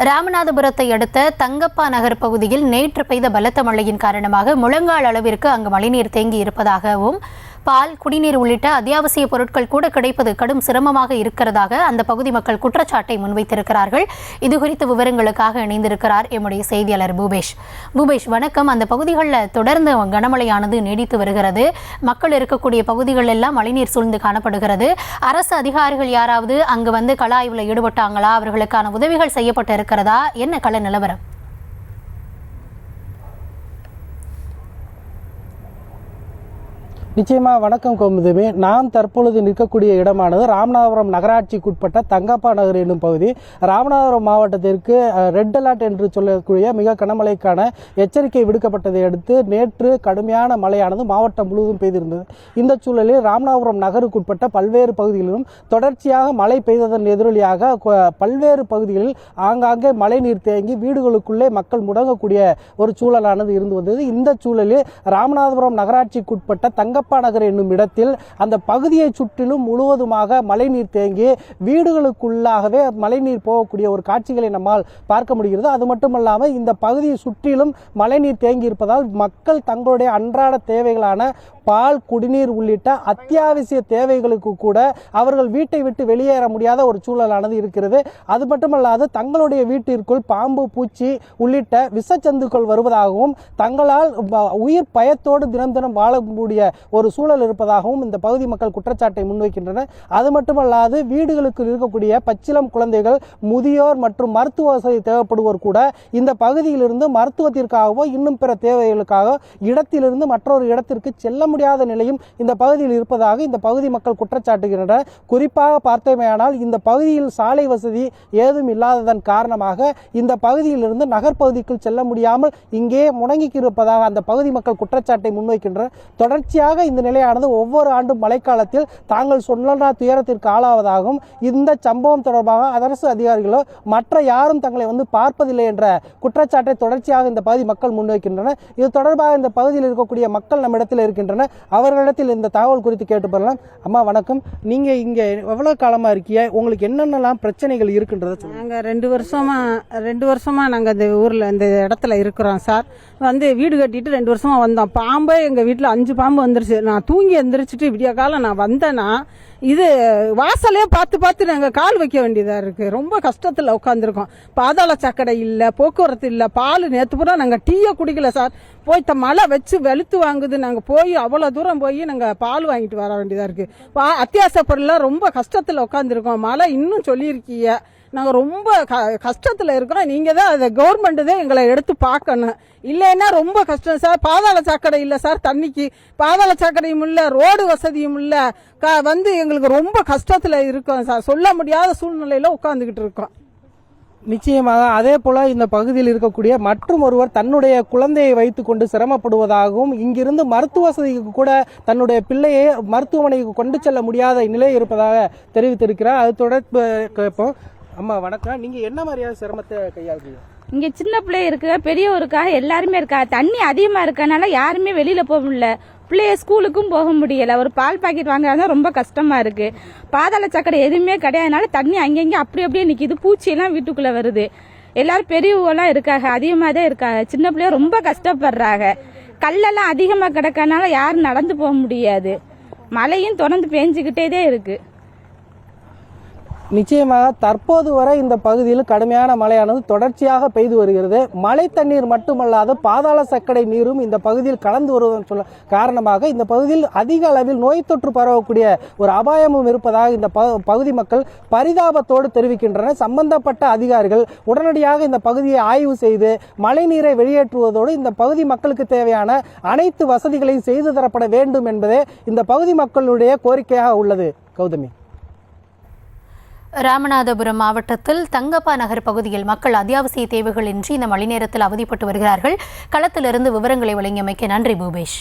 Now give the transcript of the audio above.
ராமநாதபுரத்தை அடுத்த தங்கப்பா நகர் பகுதியில் நேற்று பெய்த பலத்த மழையின் காரணமாக முழங்கால் அளவிற்கு அங்கு மழைநீர் தேங்கி இருப்பதாகவும் பால், குடிநீர் உள்ளிட்ட அத்தியாவசிய பொருட்கள் கூட கிடைப்பது கடும் சிரமமாக இருக்கிறதாக அந்த பகுதி மக்கள் குற்றச்சாட்டை முன்வைத்திருக்கிறார்கள். இதுகுறித்த விவரங்களுக்காக இணைந்திருக்கிறார் எம்முடைய செய்தியாளர் பூபேஷ். வணக்கம். அந்த பகுதிகளில் தொடர்ந்து கனமழையானது நீடித்து வருகிறது. மக்கள் இருக்கக்கூடிய பகுதிகள் எல்லாம் மழைநீர் சூழ்ந்து காணப்படுகிறது. அரசு அதிகாரிகள் யாராவது அங்கு வந்து கள ஆய்வில் ஈடுபட்டாங்களா? அவர்களுக்கான உதவிகள் செய்யப்பட்டு இருக்கிறதா? என்ன கள நிலவரம்? நிச்சயமாக வணக்கம் கோமுதமே. நாம் தற்பொழுது நிற்கக்கூடிய இடமானது ராமநாதபுரம் நகராட்சிக்குட்பட்ட தங்கப்பா நகர் என்னும் பகுதி. ராமநாதபுரம் மாவட்டத்திற்கு ரெட் அலர்ட் என்று சொல்லக்கூடிய மிக கனமழைக்கான எச்சரிக்கை விடுக்கப்பட்டதை அடுத்து நேற்று கடுமையான மழையானது மாவட்டம் முழுவதும் பெய்திருந்தது. இந்த சூழலில் ராமநாதபுரம் நகருக்குட்பட்ட பல்வேறு பகுதிகளிலும் தொடர்ச்சியாக மழை பெய்ததன் எதிரொலியாக பல்வேறு பகுதிகளில் ஆங்காங்கே மழை நீர் தேங்கி வீடுகளுக்குள்ளே மக்கள் முடங்கக்கூடிய ஒரு சூழலானது இருந்து வந்தது. இந்த சூழலில் ராமநாதபுரம் நகராட்சிக்குட்பட்ட தங்கப்பா நகர் என்னும் இடத்தில் அந்த பகுதியை சுற்றிலும் முழுவதுமாக மழைநீர் தேங்கி வீடுகளுக்குள்ளாகவே மழைநீர் போகக்கூடிய ஒரு காட்சிகளை நம்மால் பார்க்க முடிகிறது. அது மட்டுமல்லாமல் இந்த பகுதியை சுற்றிலும் மழைநீர் தேங்கி இருப்பதால் மக்கள் தங்களுடைய அன்றாட தேவைகளான பால், குடிநீர் உள்ளிட்ட அத்தியாவசிய தேவைகளுக்கு கூட அவர்கள் வீட்டை விட்டு வெளியேற முடியாத ஒரு சூழலானது இருக்கிறது. அது மட்டுமல்லாது தங்களுடைய வீட்டிற்குள் பாம்பு, பூச்சி உள்ளிட்ட விஷச்சந்துக்கள் வருவதாகவும் தங்களால் உயிர் பயத்தோடு தினம் தினம் வாழக்கூடிய ஒரு சூழல் இருப்பதாகவும் இந்த பகுதி மக்கள் குற்றச்சாட்டை முன்வைக்கின்றனர். அது மட்டுமல்லாது வீடுகளுக்கு இருக்கக்கூடிய பச்சிளம் குழந்தைகள், முதியோர் மற்றும் மருத்துவ வசதி தேவைப்படுவோர் கூட இந்த பகுதியிலிருந்து மருத்துவத்திற்காகவோ இன்னும் பிற தேவைகளுக்காக இடத்திலிருந்து மற்றொரு இடத்திற்கு செல்ல முடியாத நிலையும் இந்த பகுதியில் இருப்பதாக இந்த பகுதி மக்கள் குற்றச்சாட்டுகின்றனர். குறிப்பாக பார்த்தோமேயானால் இந்த பகுதியில் சாலை வசதி ஏதும் இல்லாததன் காரணமாக இந்த பகுதியிலிருந்து நகர்ப்பகுதிக்குள் செல்ல முடியாமல் இங்கே முடங்கி இருப்பதாக அந்த பகுதி மக்கள் குற்றச்சாட்டை முன்வைக்கின்றனர். தொடர்ச்சியாக இந்த நிலையானது ஒவ்வொரு ஆண்டும் மழைக்காலத்தில் தாங்கள் சொன்னா துயரத்திற்கு ஆளாவதாகவும் இந்த சம்பவம் தொடர்பாக அரசு அதிகாரிகளோ மற்ற யாரும் தங்களை பார்ப்பதில்லை என்ற குற்றச்சாட்டை தொடர்ச்சியாக இந்த பகுதி மக்கள் முன்வைக்கின்றனர். இது தொடர்பாக இந்த பகுதியில் இருக்கக்கூடிய மக்கள் நம்ம இடத்தில் இருக்கின்றனர். அவர்களிடத்தில் இந்த தகவல் குறித்து கேட்டு பெறலாம். அம்மா வணக்கம். நீங்க இங்க எவ்வளவு காலமா இருக்கீங்க? உங்களுக்கு என்னென்னலாம் பிரச்சனைகள் இருக்குன்றத நாங்கள் 2 வருஷமா நாங்கள் இந்த ஊரில் இந்த இடத்துல இருக்கிறோம் சார். வீடு கட்டிட்டு 2 வருஷமா வந்தோம். பாம்பே எங்கள் வீட்டில் 5 பாம்பு வந்துருச்சு. நான் தூங்கி எந்திரிச்சிட்டு விடிய காலம் நான் வந்தேன்னா இது வாசலே பார்த்து நாங்கள் கால் வைக்க வேண்டியதாக இருக்குது. ரொம்ப கஷ்டத்தில் உட்காந்துருக்கோம். பாதாள சாக்கடை இல்லை, போக்குவரத்து இல்லை. பால் நேற்று பூரா நாங்கள் டீயை குடிக்கல சார். போய் மழை வச்சு வெளுத்து வாங்குது. நாங்கள் போய் அவ்வளோ தூரம் போய் நாங்கள் பால் வாங்கிட்டு வர வேண்டியதாக இருக்குது. அத்தியாவசிய பொருள்லாம் ரொம்ப கஷ்டத்தில் உட்காந்துருக்கோம். மழை இன்னும் சொல்லியிருக்கீங்க. நாங்கள் ரொம்ப கஷ்டத்தில் இருக்கிறோம். நீங்கள் தான் அதை கவர்மெண்ட்டு தான் எங்களை எடுத்து பார்க்கணும். இல்லைன்னா ரொம்ப கஷ்டம் சார். பாதாள சாக்கடை இல்லை சார். தண்ணிக்கு பாதாள சாக்கடையும் இல்லை, ரோடு வசதியும் இல்லை. எங்களுக்கு ரொம்ப கஷ்டத்தில் இருக்கோம் சார். சொல்ல முடியாத சூழ்நிலையில் உட்காந்துக்கிட்டு இருக்கோம். நிச்சயமாக அதே போல இந்த பகுதியில் இருக்கக்கூடிய மற்றும் ஒருவர் தன்னுடைய குழந்தையை வைத்துக் கொண்டு சிரமப்படுவதாகவும் இங்கிருந்து மருத்துவ வசதிக்கு கூட தன்னுடைய பிள்ளையை மருத்துவமனைக்கு கொண்டு செல்ல முடியாத நிலை இருப்பதாக தெரிவித்திருக்கிறார். அது தொடர்பு கேட்போம். அம்மா வணக்கம். நீங்க என்ன மாதிரியான சிரமத்தை கையாளுறீங்க? இங்க சின்ன பிள்ளை இருக்கு, பெரியவருக்காக எல்லாருமே இருக்கா. தண்ணி அதிகமா இருக்கனால யாருமே வெளியில போக முடியல. பிள்ளைய ஸ்கூலுக்கும் போக முடியல. ஒரு பால் பாக்கெட் வாங்குறதா ரொம்ப கஷ்டமா இருக்கு. பாதாள சக்கரை எதுவுமே கிடையாதுனால தண்ணி அங்கங்கே அப்படியே நிக்குது. பூச்சியெல்லாம் வீட்டுக்குள்ள வருது. எல்லாரும் பெரியவங்களாம் இருக்காங்க, அதிகமாக தான் இருக்காங்க. சின்ன பிள்ளைய ரொம்ப கஷ்டப்படுறாங்க. கல்லெல்லாம் அதிகமாக கிடக்கனால யாரும் நடந்து போக முடியாது. மழையும் தொடர்ந்து பேஞ்சுக்கிட்டே தான் இருக்கு. நிச்சயமாக தற்போது வரை இந்த பகுதியில் கடுமையான மழையானது தொடர்ச்சியாக பெய்து வருகிறது. மழை தண்ணீர் மட்டுமல்லாது பாதாள சக்கடை நீரும் இந்த பகுதியில் கலந்து வருவதன் சொல்ல காரணமாக இந்த பகுதியில் அதிக அளவில் நோய் தொற்று பரவக்கூடிய ஒரு அபாயமும் இருப்பதாக இந்த பகுதி மக்கள் பரிதாபத்தோடு தெரிவிக்கின்றனர். சம்பந்தப்பட்ட அதிகாரிகள் உடனடியாக இந்த பகுதியை ஆய்வு செய்து மழை நீரை வெளியேற்றுவதோடு இந்த பகுதி மக்களுக்கு தேவையான அனைத்து வசதிகளையும் செய்து தரப்பட வேண்டும் என்பதே இந்த பகுதி மக்களுடைய கோரிக்கையாக உள்ளது. கௌதமி. ராமநாதபுரம் மாவட்டத்தில் தங்கப்பா நகர் பகுதியில் மக்கள் அத்தியாவசிய தேவைகளின்றி இந்த மழை நேரத்தில் அவதிப்பட்டு வருகிறார்கள். களத்திலிருந்து விவரங்களை வழங்கியமைக்க நன்றி பூபேஷ்.